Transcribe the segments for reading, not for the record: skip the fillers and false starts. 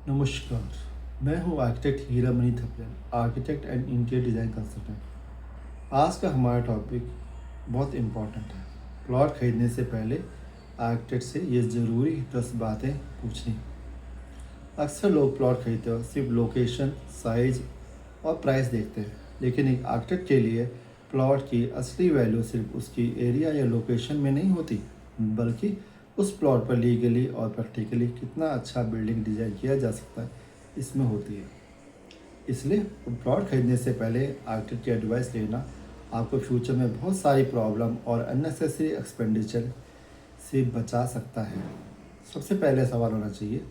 नमस्कार। मैं हूँ architect Hiramani Thapliyal, architect and interior design consultant. आज का हमारा टॉपिक बहुत इम्पोर्टेंट है। प्लॉट खरीदने से पहले आर्किटेक्ट से ये ज़रूरी 10 बातें पूछनी। अक्सर लोग प्लॉट खरीदते वक्त सिर्फ लोकेशन, साइज और प्राइस देखते हैं, लेकिन एक आर्किटेक्ट के लिए प्लॉट की असली वैल्यू सिर्फ उसकी एरिया या लोकेशन में नहीं होती, बल्कि उस प्लॉट पर लीगली और प्रैक्टिकली कितना अच्छा बिल्डिंग डिज़ाइन किया जा सकता है, इसमें होती है। इसलिए प्लॉट खरीदने से पहले आर्किटेक्ट की एडवाइस लेना आपको फ्यूचर में बहुत सारी प्रॉब्लम और अननेसेसरी एक्सपेंडिचर से बचा सकता है। सबसे पहले सवाल होना चाहिए,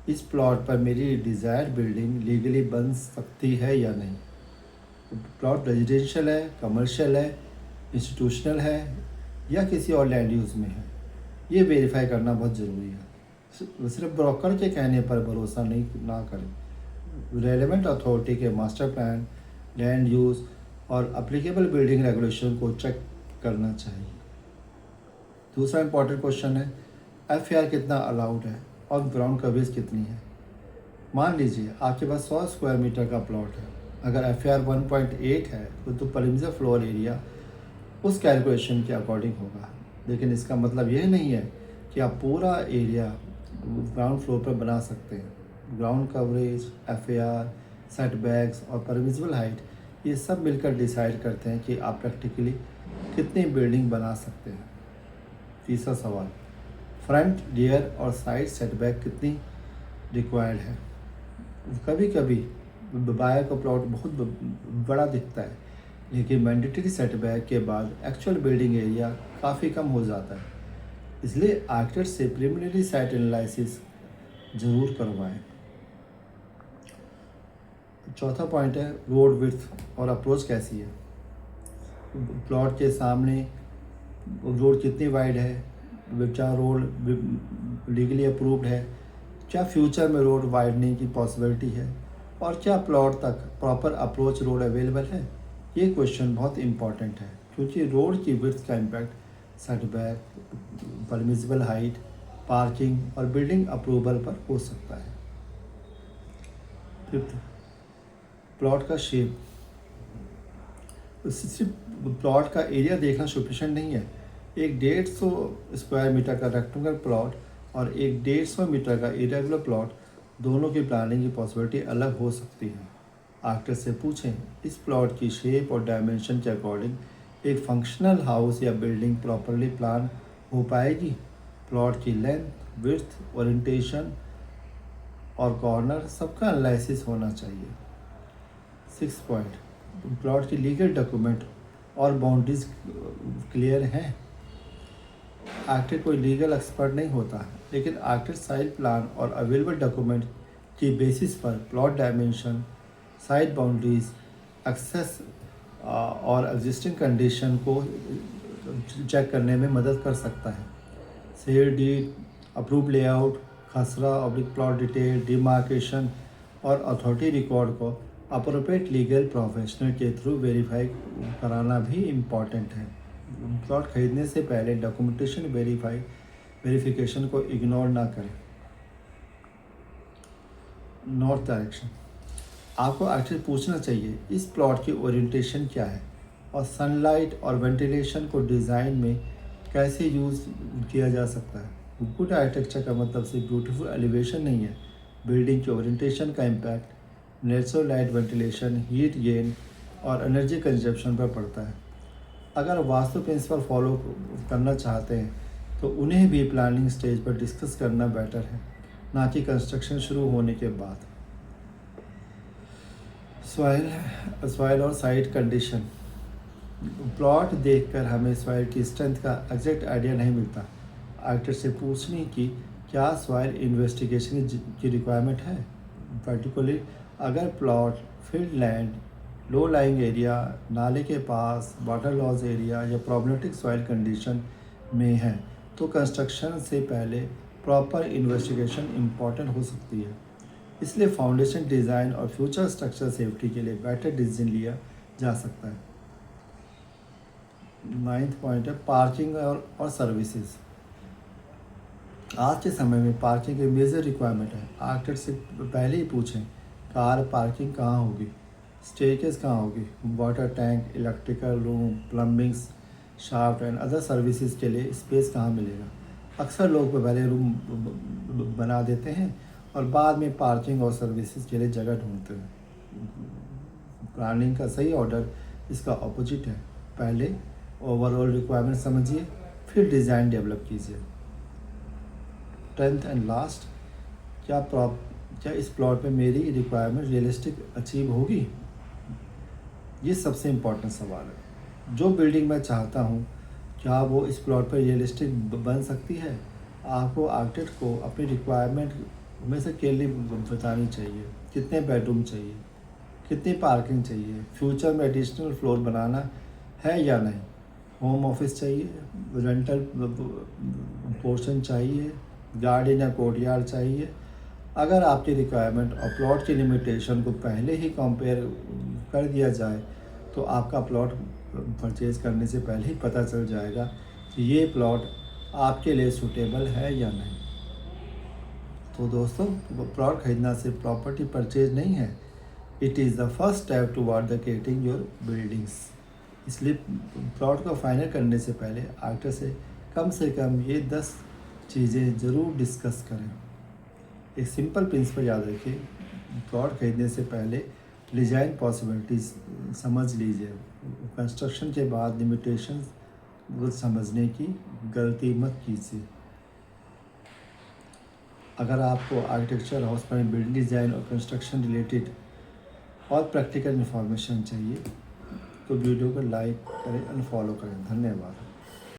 इस प्लॉट पर मेरी डिज़ायर्ड बिल्डिंग लीगली बन सकती है या नहीं। प्लॉट रेजिडेंशियल है, कमर्शियल है, इंस्टीट्यूशनल है या किसी और लैंड यूज़ में है, ये वेरीफाई करना बहुत ज़रूरी है। सिर्फ ब्रोकर के कहने पर भरोसा नहीं ना करें। रेलेवेंट अथॉरिटी के मास्टर प्लान, लैंड यूज़ और अप्लीकेबल बिल्डिंग रेगुलेशन को चेक करना चाहिए। दूसरा इंपॉर्टेंट क्वेश्चन है, एफआर कितना अलाउड है और ग्राउंड कवरेज कितनी है। मान लीजिए आपके पास 100 स्क्वायर मीटर का प्लॉट है। अगर एफआर 1.8 है तो परिमिटर फ्लोर एरिया उस कैलकुलेशन के अकॉर्डिंग होगा, लेकिन इसका मतलब यह नहीं है कि आप पूरा एरिया ग्राउंड फ्लोर पर बना सकते हैं। ग्राउंड कवरेज, एफआर, सेटबैक्स और परमिसिबल हाइट, ये सब मिलकर डिसाइड करते हैं कि आप प्रैक्टिकली कितनी बिल्डिंग बना सकते हैं। तीसरा सवाल, फ्रंट, रियर और साइड सेटबैक कितनी रिक्वायर्ड है। कभी कभी बायर को प्लॉट बहुत बड़ा दिखता है, लेकिन मैंडेटरी सेटबैक के बाद एक्चुअल बिल्डिंग एरिया काफ़ी कम हो जाता है। इसलिए आर्किटेक्ट से प्रिलिमिनरी साइट एनालिसिस ज़रूर करवाएं। चौथा पॉइंट है, रोड विड्थ और अप्रोच कैसी है। प्लॉट के सामने रोड कितनी वाइड है, क्या रोड लीगली अप्रूव्ड है, क्या फ्यूचर में रोड वाइडनिंग की पॉसिबिलिटी है, और क्या प्लॉट तक प्रॉपर अप्रोच रोड अवेलेबल है। ये क्वेश्चन बहुत इंपॉर्टेंट है, क्योंकि रोड की विड्थ का impact setback, permissible height, parking और बिल्डिंग अप्रूवल पर हो सकता है। फिफ्थ, प्लॉट का शेप। सिर्फ प्लॉट का एरिया देखना सफिशिएंट नहीं है। एक 150 स्क्वायर मीटर का रेक्टेंगुलर प्लॉट और एक 150 मीटर का इरेगुलर प्लॉट, दोनों की प्लानिंग की पॉसिबिलिटी अलग हो सकती है। आर्किटेक्ट से पूछें, इस प्लॉट की शेप और डायमेंशन के अकॉर्डिंग एक फंक्शनल हाउस या बिल्डिंग प्रॉपरली प्लान हो पाएगी। प्लॉट की लेंथ, विड्थ, ओरिएंटेशन और कॉर्नर सबका एनालिसिस होना चाहिए। 6 पॉइंट, प्लॉट की लीगल डॉक्यूमेंट और बाउंड्रीज क्लियर हैं। आर्किटेक्ट कोई लीगल एक्सपर्ट नहीं होता, लेकिन आर्किटेक्ट साइट प्लान और अवेलेबल डॉक्यूमेंट की बेसिस पर plot dimension, site boundaries, access और एग्जिस्टिंग कंडीशन को चेक करने में मदद कर सकता है। शेयर डीड, अप्रूव लेआउट, खसरा ऑब्लिक प्लॉट डिटेल, डिमार्केशन और अथॉरिटी रिकॉर्ड को अप्रोप्रिएट लीगल प्रोफेशनल के थ्रू वेरीफाई कराना भी इम्पॉर्टेंट है। प्लॉट खरीदने से पहले डॉक्यूमेंटेशन वेरिफिकेशन को इग्नोर ना करें। नॉर्थ डायरेक्शन, आपको एक्चुअली पूछना चाहिए, इस प्लॉट की ओरिएंटेशन क्या है और सनलाइट और वेंटिलेशन को डिज़ाइन में कैसे यूज़ किया जा सकता है। गुड आर्किटेक्चर का मतलब सिर्फ ब्यूटीफुल एलिवेशन नहीं है। बिल्डिंग के ओरिएंटेशन का impact natural light, ventilation, heat gain और एनर्जी कंजप्शन पर पड़ता है। अगर वास्तु प्रिंसिपल फॉलो करना चाहते हैं तो उन्हें भी प्लानिंग स्टेज पर डिस्कस करना बेटर है, ना कि कंस्ट्रक्शन शुरू होने के बाद। सॉइल और साइट कंडीशन, प्लॉट देखकर हमें सॉइल की स्ट्रेंथ का एग्जैक्ट आइडिया नहीं मिलता। आर्किटेक्ट से पूछने की क्या सॉइल इन्वेस्टिगेशन की रिक्वायरमेंट है। पर्टिकुलरली अगर plot field land, low lying area, नाले के पास, वाटर लॉस एरिया या प्रॉब्लमेटिक सॉइल कंडीशन में है, तो कंस्ट्रक्शन से पहले प्रॉपर इन्वेस्टिगेशन इम्पॉर्टेंट हो सकती है। इसलिए फाउंडेशन डिज़ाइन और फ्यूचर स्ट्रक्चर सेफ्टी के लिए बेटर डिसीजन लिया जा सकता है। 9th पॉइंट है, पार्किंग और सर्विसेज। आज के समय में पार्किंग एक मेजर रिक्वायरमेंट है। आर्किटेक्ट से पहले ही पूछें कार पार्किंग कहाँ होगी, स्टेयरकेस कहाँ होगी, water tank, electrical room, plumbing, shaft and other services के लिए स्पेस कहाँ मिलेगा। अक्सर लोग पहले रूम बना देते हैं और बाद में पार्किंग और सर्विसेज के लिए जगह ढूंढते हैं। प्लानिंग का सही ऑर्डर इसका ऑपोजिट है। पहले ओवरऑल रिक्वायरमेंट समझिए, फिर डिज़ाइन डेवलप कीजिए। 10th एंड लास्ट, क्या इस प्लॉट पे मेरी रिक्वायरमेंट रियलिस्टिक अचीव होगी? ये सबसे इम्पोर्टेंट सवाल है। जो बिल्डिंग मैं चाहता हूँ क्या वो इस प्लॉट पर रियलिस्टिक बन सकती है? आपको आर्किटेक्ट को अपनी रिक्वायरमेंट में से क्लियरली बतानी चाहिए। कितने बेडरूम चाहिए, कितनी पार्किंग चाहिए, फ्यूचर में एडिशनल फ्लोर बनाना है या नहीं, होम ऑफिस चाहिए, रेंटल पोर्शन चाहिए, गार्डन या कोर्टयार्ड चाहिए। अगर आपकी रिक्वायरमेंट और प्लॉट की लिमिटेशन को पहले ही कंपेयर कर दिया जाए तो आपका प्लॉट परचेज़ करने से पहले ही पता चल जाएगा कि ये प्लॉट आपके लिए सूटेबल है या नहीं। तो दोस्तों, प्लॉट खरीदना सिर्फ प्रॉपर्टी परचेज नहीं है, it is the first step toward the creating your buildings. इसलिए प्लॉट को फाइनल करने से पहले आर्किटेक्ट से कम ये 10 चीज़ें ज़रूर डिस्कस करें। एक सिंपल प्रिंसिपल याद रखिए, प्लॉट खरीदने से पहले डिज़ाइन पॉसिबिलिटीज़ समझ लीजिए। कंस्ट्रक्शन के बाद लिमिटेशंस को समझने की गलती मत कीजिए। अगर आपको architecture, house planning, building design और कंस्ट्रक्शन रिलेटेड और प्रैक्टिकल इन्फॉर्मेशन चाहिए तो वीडियो को लाइक करें और फॉलो करें। धन्यवाद।